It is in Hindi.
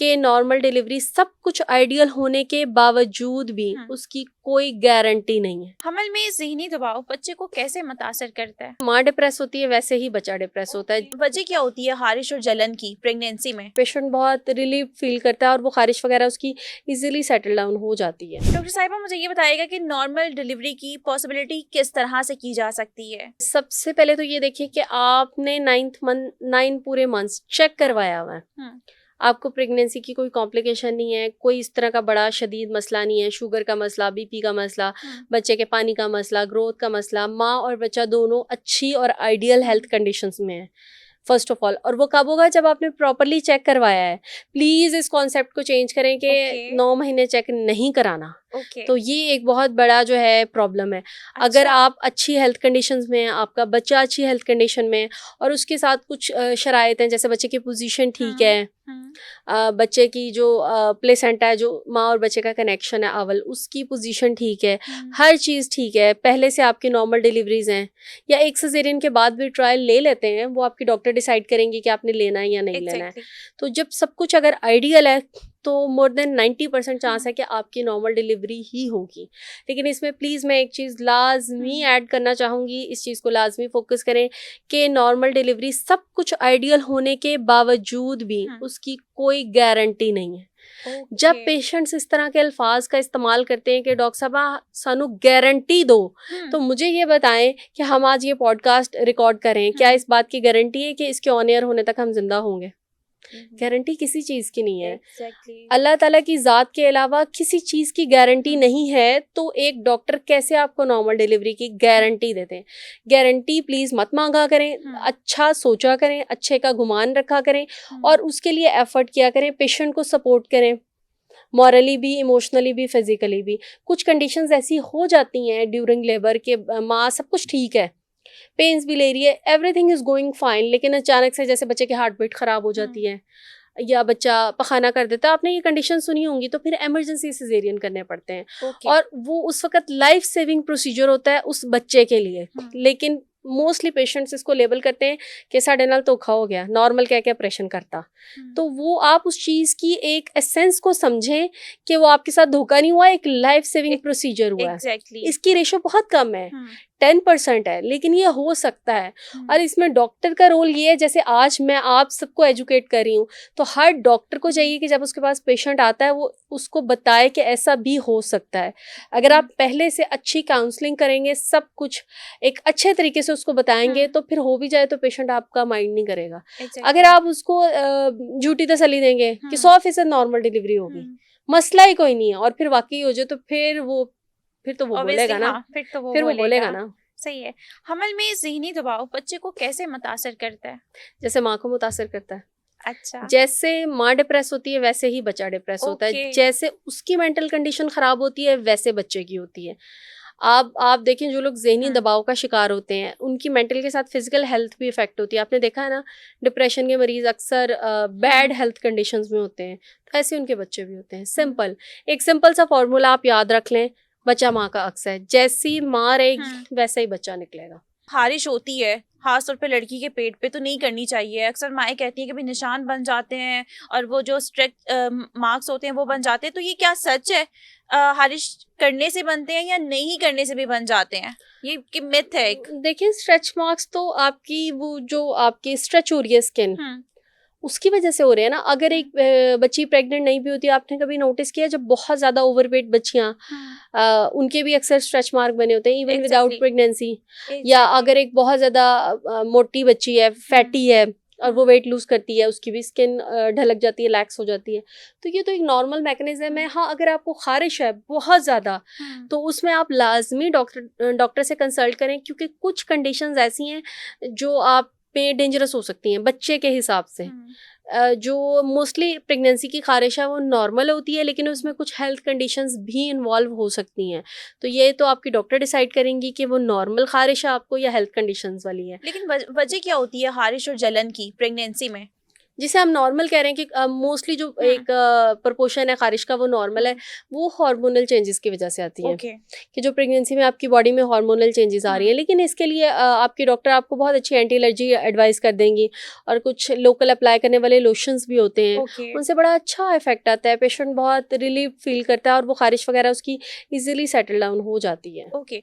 कि नॉर्मल डिलीवरी सब कुछ आइडियल होने के बावजूद भी उसकी कोई गारंटी नहीं है। हमल में ज़हनी दबाव बच्चे को कैसे मुतासर करता है? माँ डिप्रेस होती है वैसे ही बच्चा डिप्रेस होता है। वजह क्या होती है खारिश और जलन की प्रेगनेंसी में? पेशेंट बहुत रिलीफ फील करता है और वो खारिश वगैरह उसकी इजीली सेटल डाउन हो जाती है। डॉक्टर साहिबा मुझे ये बताइएगा कि नॉर्मल डिलीवरी की पॉसिबिलिटी किस तरह से की जा सकती है? सबसे पहले तो ये देखिए कि आपने 9 पूरे मंथ्स चेक करवाया हुआ है, आपको प्रेगनेंसी की कोई कॉम्प्लिकेशन नहीं है, कोई इस तरह का बड़ा शदीद मसला नहीं है, शुगर का मसला, बीपी का मसला, बच्चे के पानी का मसला, ग्रोथ का मसला, माँ और बच्चा दोनों अच्छी और आइडियल हेल्थ कंडीशंस में है फर्स्ट ऑफ ऑल। और वो कब होगा? जब आपने प्रॉपरली चेक करवाया है। प्लीज इस कॉन्सेप्ट को चेंज करें कि 9 महीने चेक नहीं कराना। तो ये एक बहुत बड़ा जो है प्रॉब्लम है। अगर आप अच्छी हेल्थ कंडीशंस में हैं, आपका बच्चा अच्छी हेल्थ कंडीशन में है और उसके साथ कुछ शराइत हैं, जैसे बच्चे की पोजीशन ठीक है, बच्चे की जो प्लेसेंटा है, जो माँ और बच्चे का कनेक्शन है अवल, उसकी पोजीशन ठीक है, हर चीज़ ठीक है, पहले से आपकी नॉर्मल डिलीवरीज हैं, या एक सिजेरियन के बाद भी ट्रायल ले लेते हैं, वो आपकी डॉक्टर डिसाइड करेंगे कि आपने लेना है या नहीं लेना है। तो जब सब कुछ अगर आइडियल है तो मोर देन 90% चांस है कि आपकी नॉर्मल डिलीवरी ही होगी। लेकिन इसमें प्लीज़ मैं एक चीज़ लाजमी ऐड करना चाहूँगी, इस चीज़ को लाजमी फोकस करें कि नॉर्मल डिलीवरी सब कुछ आइडियल होने के बावजूद भी उसकी कोई गारंटी नहीं है। जब पेशेंट्स इस तरह के अल्फाज का इस्तेमाल करते हैं कि डॉक्टर साहब सानू गारंटी दो, तो मुझे ये बताएं कि हम आज ये पॉडकास्ट रिकॉर्ड करें, क्या इस बात की गारंटी है कि इसके ऑन एयर होने तक हम जिंदा होंगे? गारंटी किसी चीज की नहीं है। अल्लाह ताला की जात के अलावा किसी चीज की गारंटी नहीं है, तो एक डॉक्टर कैसे आपको नॉर्मल डिलीवरी की गारंटी देते हैं? गारंटी प्लीज मत मांगा करें, अच्छा सोचा करें, अच्छे का गुमान रखा करें और उसके लिए एफर्ट किया करें, पेशेंट को सपोर्ट करें, मॉरली भी, इमोशनली भी, फिजिकली भी। कुछ कंडीशंस ऐसी हो जाती हैं ड्यूरिंग लेबर के माँ सब कुछ ठीक है, पेन्स भी ले रही है, एवरीथिंग इज गोइंग फाइन, लेकिन अचानक से जैसे बच्चे की हार्ट बीट खराब हो जाती है या बच्चा पखाना कर देता है, आपने ये कंडीशन सुनी होंगी, तो फिर इमरजेंसी सिजेरियन करने पड़ते हैं। और वो उस वक्त लाइफ सेविंग प्रोसीजर होता है उस बच्चे के लिए। लेकिन मोस्टली पेशेंट्स इसको लेबल करते हैं कि साढ़े नाल धोखा हो गया, नॉर्मल क्या क्या ऑपरेशन करता। तो वो आप उस चीज़ की एक एसेंस को समझें कि वो आपके साथ धोखा नहीं हुआ, एक लाइफ सेविंग प्रोसीजर हुआ है। इसकी रेशो बहुत कम है, 10% है, लेकिन ये हो सकता है। और इसमें डॉक्टर का रोल ये है, जैसे आज मैं आप सबको एजुकेट कर रही हूँ, तो हर डॉक्टर को चाहिए कि जब उसके पास पेशेंट आता है वो उसको बताए कि ऐसा भी हो सकता है। अगर आप पहले से अच्छी काउंसलिंग करेंगे, सब कुछ एक अच्छे तरीके से उसको बताएंगे, तो फिर हो भी जाए तो पेशेंट आपका माइंड नहीं करेगा। अगर आप उसको झूठी तसल्ली देंगे कि 100% नॉर्मल डिलीवरी होगी, मसला ही कोई नहीं है, और फिर वाकई हो जाए, तो फिर तो वो बोलेगा ना, फिर वो बोलेगा ना। सही है। हमल में ज़हनी दबाव बच्चे को कैसे मुतासर करता है? जैसे माँ को मुतासर करता है। अच्छा। जैसे माँ डिप्रेस होती है वैसे ही बच्चा डिप्रेस होता है। जैसे उसकी मेंटल कंडीशन खराब होती है वैसे बच्चे की होती है। आप देखें, जो लोग ज़हनी दबाव का शिकार होते हैं उनकी मेंटल के साथ फिजिकल हेल्थ भी इफेक्ट होती है। आपने देखा है ना, डिप्रेशन के मरीज अक्सर बैड हेल्थ कंडीशंस में होते हैं, तो ऐसे उनके बच्चे भी होते हैं। एक सिंपल सा फॉर्मूला आप याद रख लें, बच्चा माँ का अक्स है, जैसी माँ रहेगी वैसा ही बच्चा निकलेगा। खारिश होती है खास तौर पे लड़की के पेट पे, तो नहीं करनी चाहिए। अक्सर माएँ कहती हैं कि भी निशान बन जाते हैं और वो जो स्ट्रेच मार्क्स होते हैं वो बन जाते हैं, तो ये क्या सच है? खारिश करने से बनते हैं या नहीं करने से भी बन जाते हैं? ये कि मिथ है एक। देखिए, स्ट्रेच मार्क्स तो आपकी वो जो आपकी स्ट्रेच हो रही है स्किन, उसकी वजह से हो रहे हैं ना। अगर एक बच्ची प्रेग्नेंट नहीं भी होती, आपने कभी नोटिस किया जब बहुत ज्यादा ओवरवेट बच्चियां, उनके भी अक्सर स्ट्रेच मार्क बने होते हैं इवन विदाउट प्रेगनेंसी। या अगर एक बहुत ज्यादा मोटी बच्ची है, फैटी है, और वो वेट लूज करती है, उसकी भी स्किन ढलक जाती है, लैक्स हो जाती है। तो ये तो एक नॉर्मल मैकेनिज्म है। हाँ, अगर आपको खारिश है बहुत ज्यादा, तो उसमें आप लाजमी डॉक्टर से कंसल्ट करें, क्योंकि कुछ कंडीशंस ऐसी हैं जो आप पे डेंजरस हो सकती हैं बच्चे के हिसाब से। जो मोस्टली प्रेगनेंसी की खारिश है वो नॉर्मल होती है, लेकिन उसमें कुछ हेल्थ कंडीशंस भी इन्वॉल्व हो सकती हैं। तो ये तो आपकी डॉक्टर डिसाइड करेंगी कि वो नॉर्मल खारिश है आपको या हेल्थ कंडीशंस वाली है। लेकिन वजह क्या होती है खारिश और जलन की प्रेगनेंसी में? जिसे हम नॉर्मल कह रहे हैं कि मोस्टली जो एक प्रोपोर्शन है खारिश का वो नॉर्मल है, वो हार्मोनल चेंजेस की वजह से आती है ओके कि जो प्रेगनेंसी में आपकी बॉडी में हार्मोनल चेंजेस आ रही हैं। लेकिन इसके लिए आपकी डॉक्टर आपको बहुत अच्छी एंटी एलर्जी एडवाइस कर देंगी, और कुछ लोकल अप्लाई करने वाले लोशंस भी होते हैं, ओके उनसे बड़ा अच्छा इफेक्ट आता है, पेशेंट बहुत रिलीफ फील करता है और वो खारिश वगैरह उसकी इजीली सेटल डाउन हो जाती है। ओके